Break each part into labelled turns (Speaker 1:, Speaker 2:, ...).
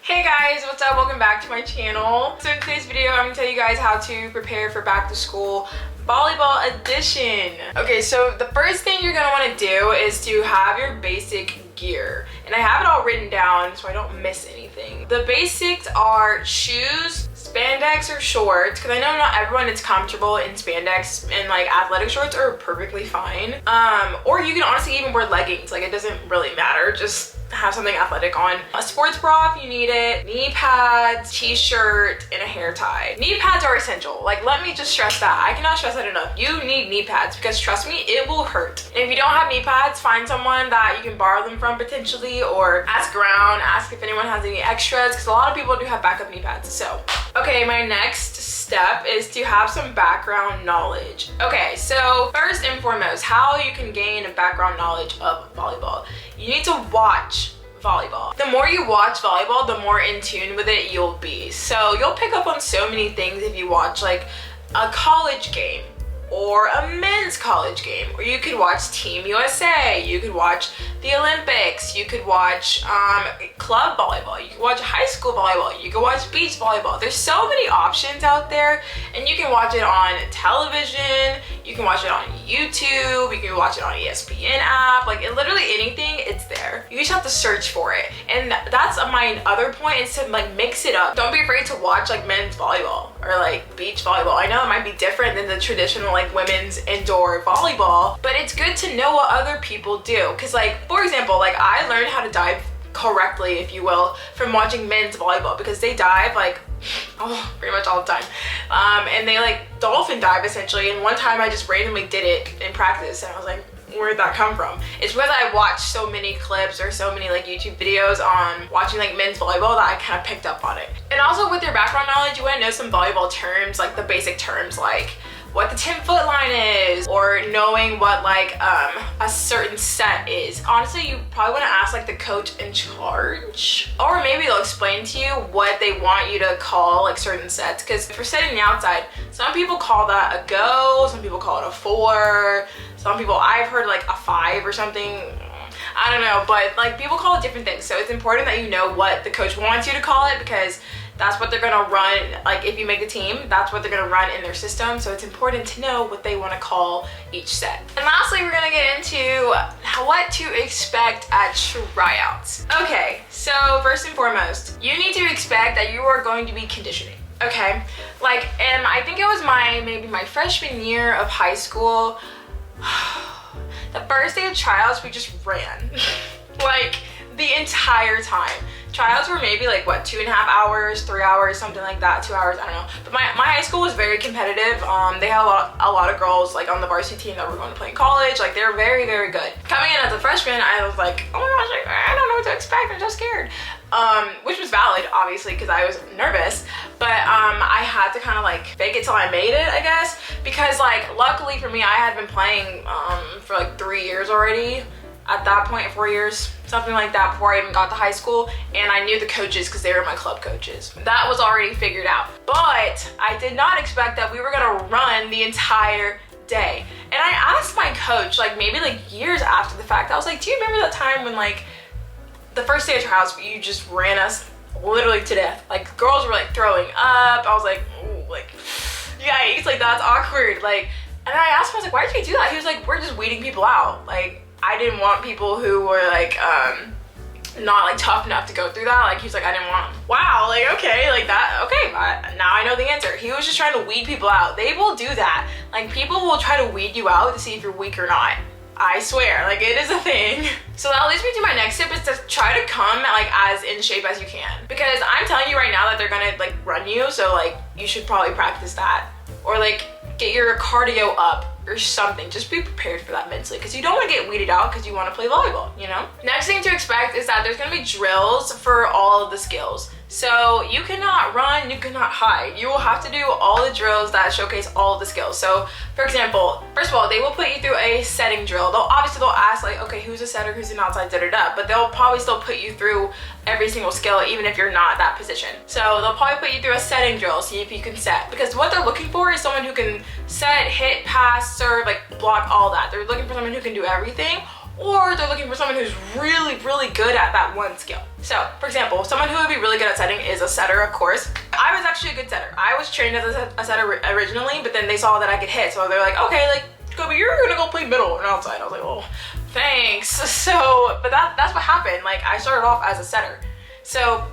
Speaker 1: Hey guys, what's up? Welcome back to my channel. So in today's video, I'm gonna tell you guys how to prepare for back to school volleyball edition. Okay, so the first thing you're gonna wanna do is to have your basic gear. And I have it all written down so I don't miss anything. The basics are shoes, spandex or shorts, because I know not everyone is comfortable in spandex, and like athletic shorts are perfectly fine. Or you can honestly even wear leggings, like it doesn't really matter, just have something athletic on. A sports bra if you need it, knee pads, t-shirt, and a hair tie. Knee pads are essential. Like, let me just stress that. I cannot stress that enough. You need knee pads because trust me, it will hurt. And if you don't have knee pads, find someone that you can borrow them from potentially, or ask around, ask if anyone has any extras, because a lot of people do have backup knee pads. So, okay, my next step is to have some background knowledge. Okay, so first and foremost, how you can gain a background knowledge of volleyball. You need to watch volleyball. The more you watch volleyball, the more in tune with it you'll be. So you'll pick up on so many things if you watch like a college game or a men's college game, or you could watch Team USA, you could watch the Olympics, you could watch club volleyball, you could watch high school volleyball, you could watch beach volleyball. There's so many options out there, and you can watch it on television, you can watch it on YouTube, you can watch it on ESPN app, like literally anything, it's there. You just have to search for it. And that's my other point, is to like mix it up. Don't be afraid to watch like men's volleyball or like beach volleyball. I know it might be different than the traditional like women's indoor volleyball, but it's good to know what other people do. Because like, for example, like I learned how to dive correctly, if you will, from watching men's volleyball, because they dive like pretty much all the time, and they like dolphin dive essentially. And one time I just randomly did it in practice, and I was like, where'd that come from? It's because I watched so many clips or so many like YouTube videos on watching like men's volleyball that I kind of picked up on it. And also with your background knowledge, you want to know some volleyball terms, like the basic terms, like what the 10-foot line is, or knowing what like a certain set is. Honestly, you probably want to ask like the coach in charge, or maybe they'll explain to you what they want you to call like certain sets. Because for setting the outside, some people call that a go, some people call it a 4, some people, I've heard like a 5 or something, I don't know, but like people call it different things. So it's important that you know what the coach wants you to call it, because that's what they're gonna run, like if you make the team, that's what they're gonna run in their system. So it's important to know what they wanna call each set. And lastly, we're gonna get into what to expect at tryouts. Okay, so first and foremost, you need to expect that you are going to be conditioning. Okay, like, and I think it was maybe my freshman year of high school, the first day of tryouts, we just ran. Like the entire time. Tryouts were maybe like what, 2.5 hours, 3 hours, something like that, 2 hours, I don't know. But my high school was very competitive. They had a lot of girls like on the varsity team that were going to play in college. Like they were very, very good. Coming in as a freshman, I was like, oh my gosh, I don't know what to expect, I'm just scared. Which was valid, obviously, because I was nervous, but I had to kind of like fake it till I made it, I guess, because like luckily for me, I had been playing for like 3 years already. At that point, 4 years, something like that, before I even got to high school, and I knew the coaches because they were my club coaches. That was already figured out, but I did not expect that we were gonna run the entire day. And I asked my coach, like maybe like years after the fact, I was like, do you remember that time when like the first day of trials, you just ran us literally to death? Like girls were like throwing up. I was like, ooh, like, yikes, like that's awkward. Like, and I asked him, I was like, why did you do that? He was like, we're just weeding people out. Like, I didn't want people who were like not like tough enough to go through that. Like he was like, I didn't want them. Wow, like okay, like that, okay, now I know the answer. He was just trying to weed people out. They will do that. Like people will try to weed you out to see if you're weak or not. I swear, like it is a thing. So that leads me to my next tip, is to try to come like as in shape as you can. Because I'm telling you right now that they're gonna like run you, so like you should probably practice that. Or like get your cardio up or something. Just be prepared for that mentally, because you don't want to get weeded out because you want to play volleyball, you know? Next thing to expect is that there's going to be drills for all of the skills. So you cannot run, you cannot hide. You will have to do all the drills that showcase all of the skills. So for example, first of all, they will put you through a setting drill. They'll ask like, okay, who's a setter, who's an outside, da-da-da, but they'll probably still put you through every single skill, even if you're not that position. So they'll probably put you through a setting drill, see if you can set, because what they're looking for is someone who can set, hit, pass, serve, like block, all that. They're looking for someone who can do everything, or they're looking for someone who's really, really good at that one skill. So, for example, someone who would be really good at setting is a setter, of course. I was actually a good setter. I was trained as a setter originally, but then they saw that I could hit, so they're like, okay, like, Kobe, you're gonna go play middle and outside. I was like, oh, thanks. So, but that's what happened. Like, I started off as a setter. So,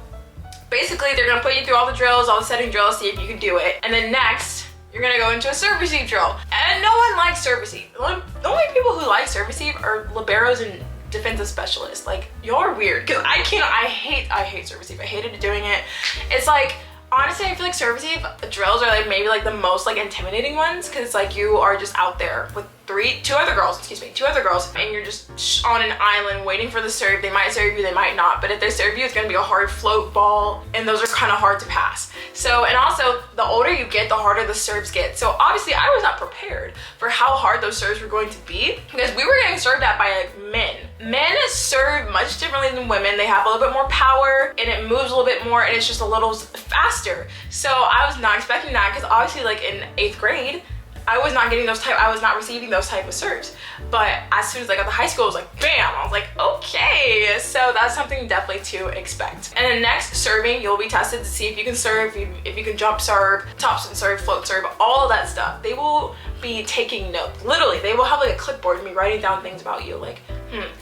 Speaker 1: basically, they're gonna put you through all the drills, all the setting drills, see if you can do it. And then next, you're gonna go into a serve receive drill. And no one likes serve receive. The only people who like serve receive are liberos and defensive specialists. Like, y'all are weird. Cause I hate serve receive. I hated doing it. It's like, honestly, I feel like serve receive drills are like maybe like the most like intimidating ones, because it's like you are just out there with two other girls, and you're just on an island waiting for the serve. They might serve you, they might not, but if they serve you, it's gonna be a hard float ball, and those are kind of hard to pass. So, and also, the older you get, the harder the serves get. So obviously, I was not prepared for how hard those serves were going to be, because we were getting served at by like men. Men serve much differently than women. They have a little bit more power, and it moves a little bit more, and it's just a little faster. So I was not expecting that, because obviously, like in 8th grade, I was not receiving those type of serves. But as soon as I got to high school, I was like, bam! I was like, okay. So that's something definitely to expect. And then next, serving, you'll be tested to see if you can serve, if you can jump serve, topspin serve, float serve, all of that stuff. They will be taking notes. Literally, they will have like a clipboard and be writing down things about you. Like,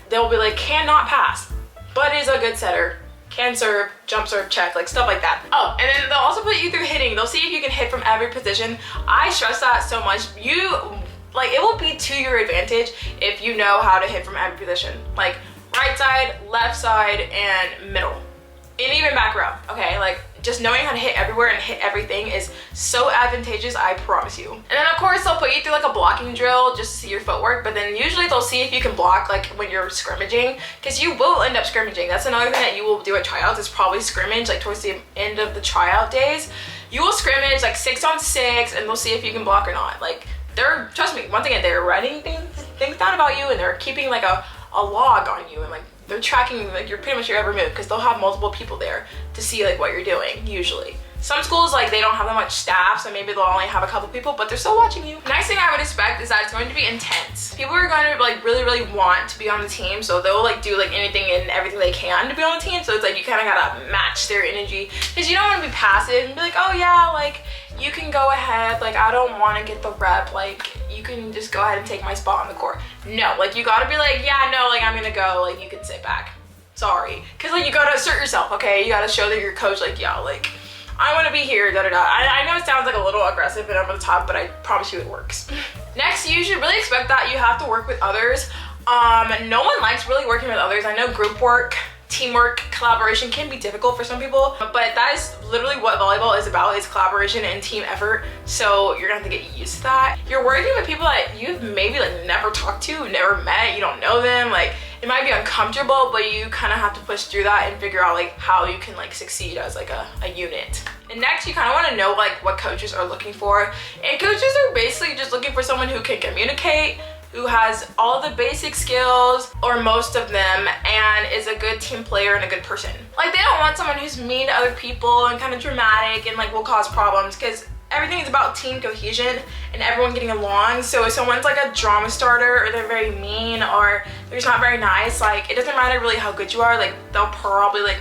Speaker 1: they'll be like, cannot pass, but is a good setter. Can serve, jump serve, check, like stuff like that. Oh, and then they'll also put you through hitting. They'll see if you can hit from every position. I stress that so much. It will be to your advantage if you know how to hit from every position. Like right side, left side, and middle. And even back row, okay? Like, just knowing how to hit everywhere and hit everything is so advantageous, I promise you. And then of course they'll put you through like a blocking drill just to see your footwork, but then usually they'll see if you can block like when you're scrimmaging, because you will end up scrimmaging. That's another thing that you will do at tryouts, is probably scrimmage, like towards the end of the tryout days. You will scrimmage like 6-on-6, and they'll see if you can block or not. Like, trust me, once again, they're writing things down about you, and they're keeping like a log on you, and like they're tracking like pretty much your every move, because they'll have multiple people there to see like what you're doing usually. Some schools, like, they don't have that much staff, so maybe they'll only have a couple people, but they're still watching you. Next thing I would expect is that it's going to be intense. People are going to like really, really want to be on the team, so they'll like do like anything and everything they can to be on the team. So it's like you kind of gotta match their energy, because you don't want to be passive and be like, oh yeah, like you can go ahead, like I don't want to get the rep, like you can just go ahead and take my spot on the court. No, like you gotta be like, yeah, no, like I'm gonna go, like you can sit back. Sorry, because like you gotta assert yourself, okay? You gotta show that your coach, like, yeah, like I want to be here, da da da. I know it sounds like a little aggressive and over the top, but I promise you it works. Next, you should really expect that you have to work with others. No one likes really working with others. I know group work, teamwork, collaboration can be difficult for some people, but that is literally what volleyball is about, is collaboration and team effort. So you're gonna have to get used to that. You're working with people that you've maybe like never talked to, never met, you don't know them. Like, it might be uncomfortable, but you kind of have to push through that and figure out like how you can like succeed as like a unit. And next, you kind of want to know like what coaches are looking for. And coaches are basically just looking for someone who can communicate, who has all the basic skills, or most of them, and is a good team player and a good person. Like, they don't want someone who's mean to other people and kind of dramatic and like will cause problems, because everything is about team cohesion and everyone getting along. So if someone's like a drama starter, or they're very mean, or they're just not very nice, like it doesn't matter really how good you are, like they'll probably like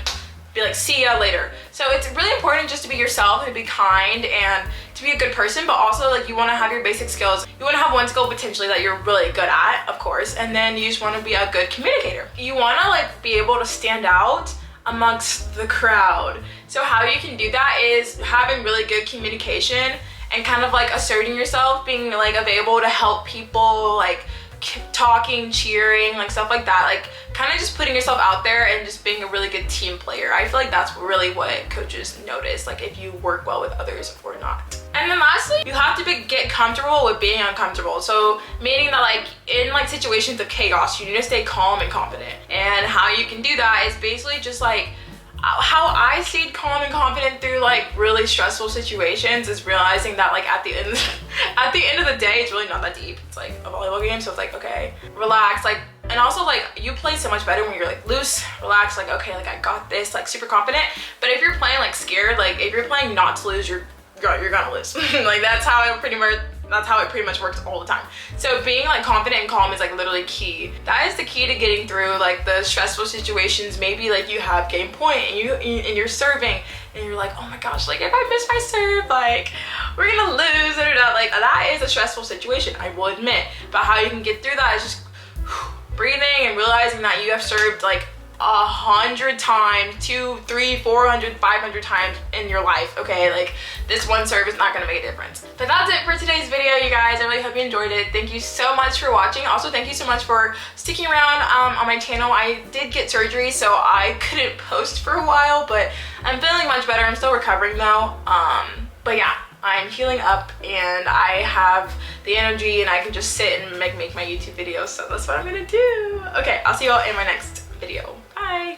Speaker 1: be like, see ya later. So it's really important just to be yourself and be kind and to be a good person, but also like you want to have your basic skills. You want to have one skill potentially that you're really good at, of course, and then you just want to be a good communicator. You want to like be able to stand out amongst the crowd. So how you can do that is having really good communication and kind of like asserting yourself, being like available to help people, like talking, cheering, like stuff like that, like kind of just putting yourself out there and just being a really good team player. I feel like that's really what coaches notice, like if you work well with others or not. And then lastly, you have to get comfortable with being uncomfortable. So meaning that like in like situations of chaos, you need to stay calm and confident. And how you can do that is basically just like how I stayed calm and confident through like really stressful situations, is realizing that like at the end of the day, it's really not that deep. It's like a volleyball game, so it's like, okay, relax, like, and also like you play so much better when you're like loose, relaxed, like, okay, like I got this, like super confident. But if you're playing like scared, like if you're playing not to lose, you're gonna lose. Like that's how I pretty that's how it pretty much works all the time. So being like confident and calm is like literally key. That is the key to getting through like the stressful situations. Maybe like you have game point and you're serving and you're like, oh my gosh, like if I miss my serve, like we're gonna lose it or not. Like that is a stressful situation, I will admit. But how you can get through that is just breathing and realizing that you have served like 100 times, 200, 300, 400, 500 times in your life, okay? Like this one serve is not gonna make a difference. But that's it for today's video, you guys. I really hope you enjoyed it. Thank you so much for watching. Also, thank you so much for sticking around on my channel. I did get surgery, so I couldn't post for a while, but I'm feeling much better. I'm still recovering though. But yeah, I'm healing up and I have the energy and I can just sit and make my YouTube videos, so that's what I'm gonna do. Okay, I'll see you all in my next video. Bye.